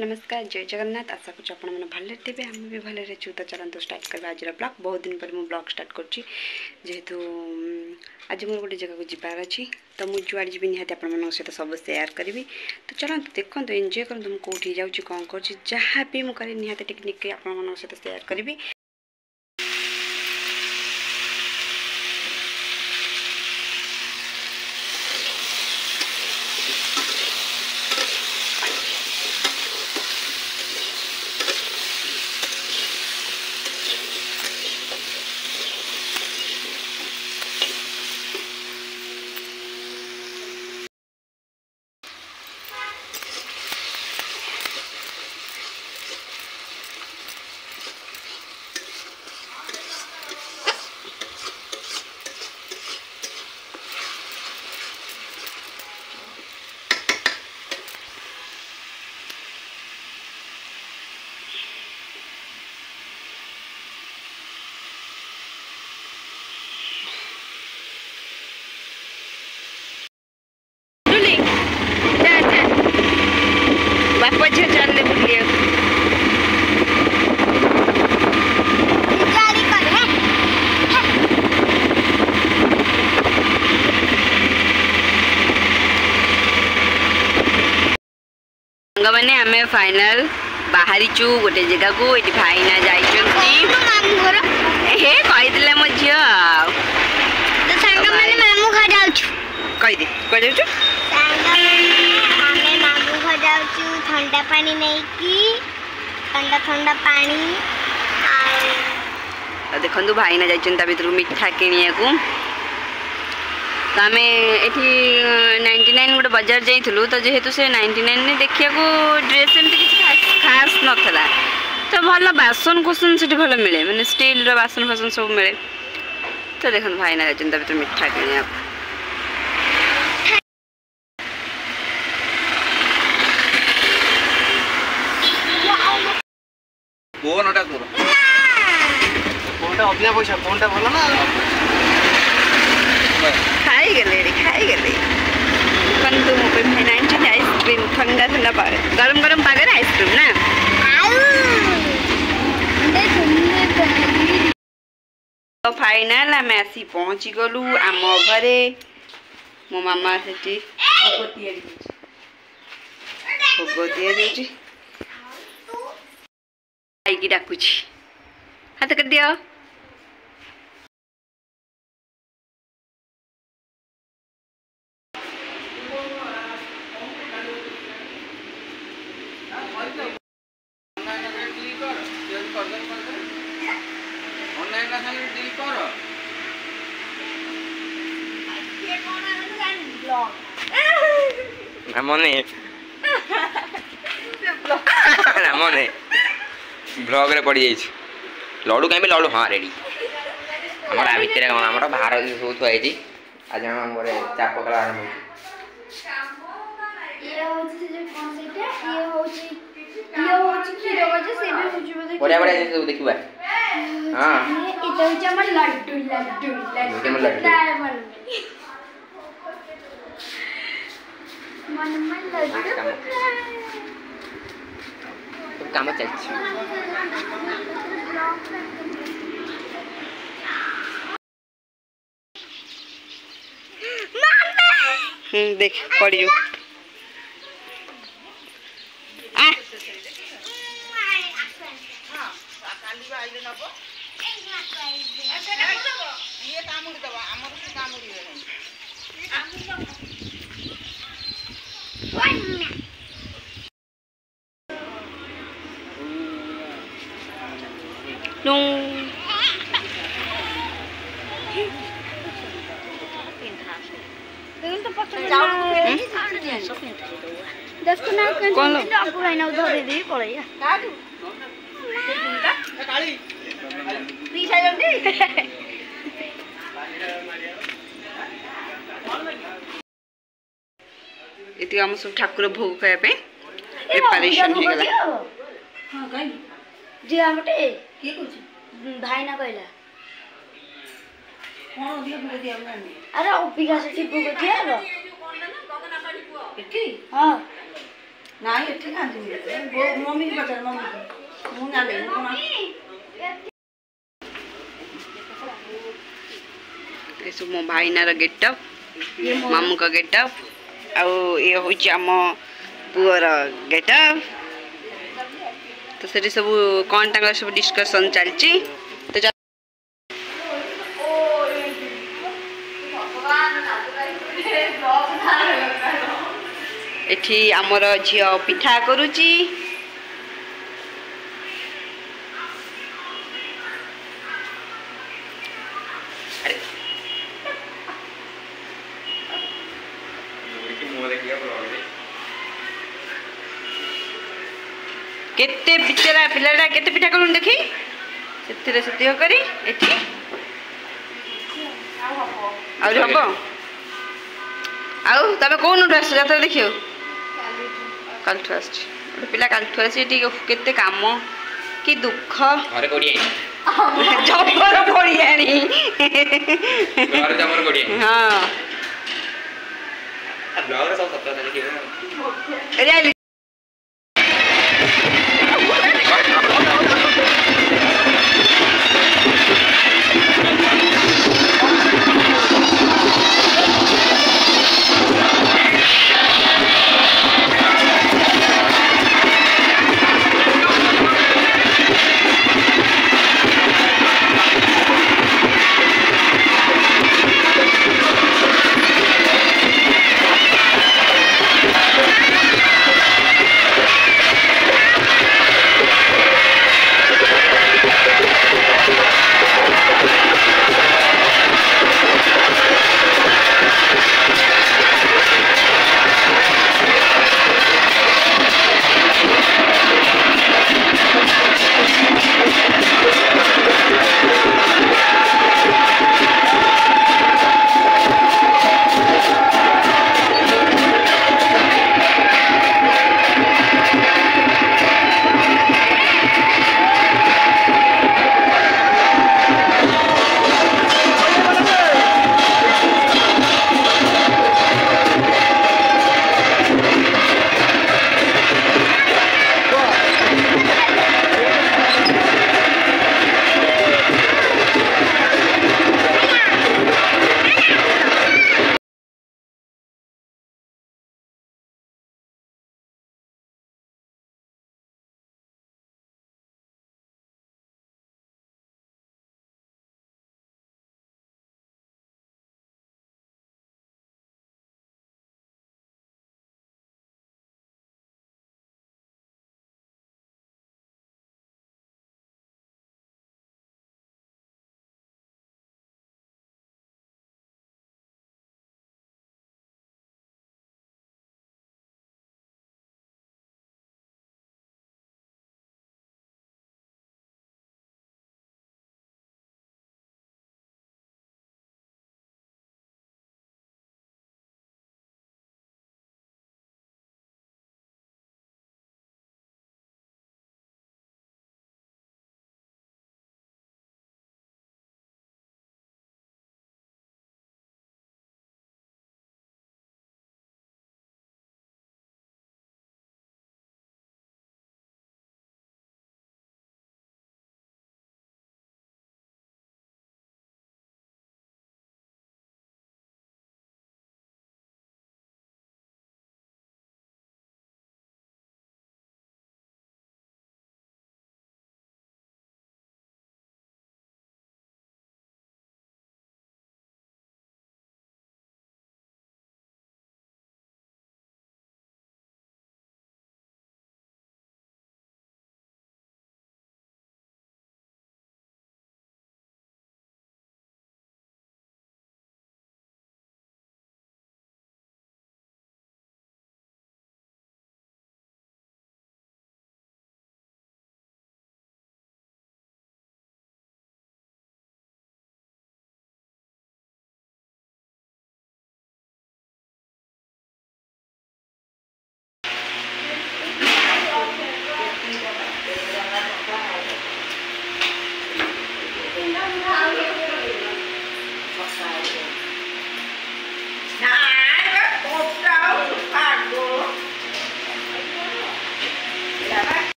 नमस्कार जय जगन्नाथ आशा करूँ आप भले थे आम भी भले छू तो चलते स्टार्ट करवा आज ब्लॉग बहुत दिन पर मुझे ब्लॉग स्टार्ट करुँची जेहेतु आज मोर गोटे जगह को जबार अच्छी तो मुझे जुआड़े जी निहती आप सहित सब सेयार करी तो चलते देखो एंजॉय करूँ मुझे कौटी जाऊँगी कौन कर जहाँ भी मुझे निहती टेक्निक आप सहित सेयार करी। मैंने आमे फाइनल बाहरी चु गोटे जगह को ये भाईना जाइए कहीदे मो झी मामू घर जाऊँ कहीदे कह मामू घर जाऊँ ठंडा पानी नहीं कि ठंडा ठंडा पानी देखो भाईना जाइए भर मिठा किनिया को तो आम ये 99 गोटे बजार जाइलु तो जेहेतु से 99 देखिया ड्रेस एमती किसी खास नाला तो भल बासन कुसन से भल मिले मैंने स्टील बासन फासन सब मिले तो देखो भाईना जाइए भर मिठा किनिया खाई गले कंतु मुझे भाई आइसक्रीम ठंडा ठंडा गरम गरम पागे आइसक्रीम ना तो फाइनाल आम आसी पहुँची गलु आम घरे मो मामा से भोग या डाकुची हाथ कर दिया ब्लॉग रे पड़ जाइए लड्डू कहीं लड्डू हाँ रेडी हमारा भितर हमारा बाहर सब थी आज हम चाप कला आरंभ बढ़िया बढ़िया जिन सब देखा हाँ काम चलती देख पड़ियो ये आम सब ठाकुर भोग खायापे प्रिपरेशन हो गला हां काई जे आमटे के कुछ भाईना कहला कोन दिया भोग दिया अरे ओपिका से भोग दिया रो एठी हां ନାଇଁ ଏଠି ଖାଆନ୍ତିନି ମମି କି ପଚାର ମମି ମୁଁ ଜାଣିନି କଣ ଏସବୁ ମୋ ଭାଇନାର ଗେଟଅପ୍ ମାମୁଙ୍କ ଗେଟଅପ୍ ଆଉ ଇଏ ହେଉଛି ଆମ ପୁଅର ଗେଟଅପ୍ ତ ସେଠି ସବୁ କ'ଣ ତାଙ୍କର ସବୁ ଡିସ୍କସନ୍ ଚାଲିଛି ତ ଏଠି ଆମର ଝିଅ ପିଠା କରୁଛି केते बिचारा पिलाटा केते पिठा करूँ देखी से करी एठी आउरी हबो आउ तबे कोन आस जात्रा देखियो कालठु आस पिला कालठु आसी केते काम कि दुख घरे कोडी जबर पड़ियानी घरे जबर कोडी हां ब्लॉग रे सब सत्ता देखियो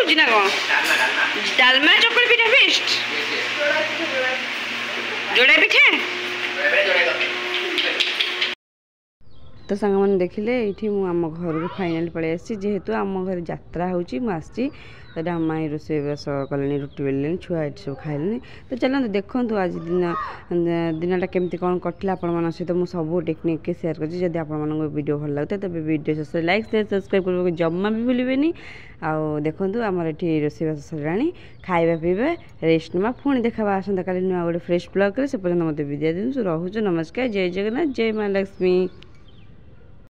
होउची ना कोन डालमा चकुली पिठा फेस्ट जोड़ा पिठा तो सांग मैंने देखिले ये आम घर को फाइनाल पलि आसी जेहेतु आम घर यात्रा होची मुझे तो अम्मा रोषेबास कले रुटी बेलने छुआ ये सब खाइले तो चलते देखूँ आज दिनटा केमती कौन कटिला आपण सहित मुझे सब टेक्निक के शेयर करछि जदि आपण वीडियो भल लगता है तब वीडियो शेष लाइक शेयर सब्सक्राइब करने जमा भी भूलें आउ देखूँ आमर ये रोषेबास सरा खाଇବା पीवा रेस्ट नमा पुणी देखा आसंता काली नुआ गोटे फ्रेश ब्लॉग से पर्यटन मत विद्या दिन रोचु नमस्कार जय जगन्नाथ जय माँ लक्ष्मी।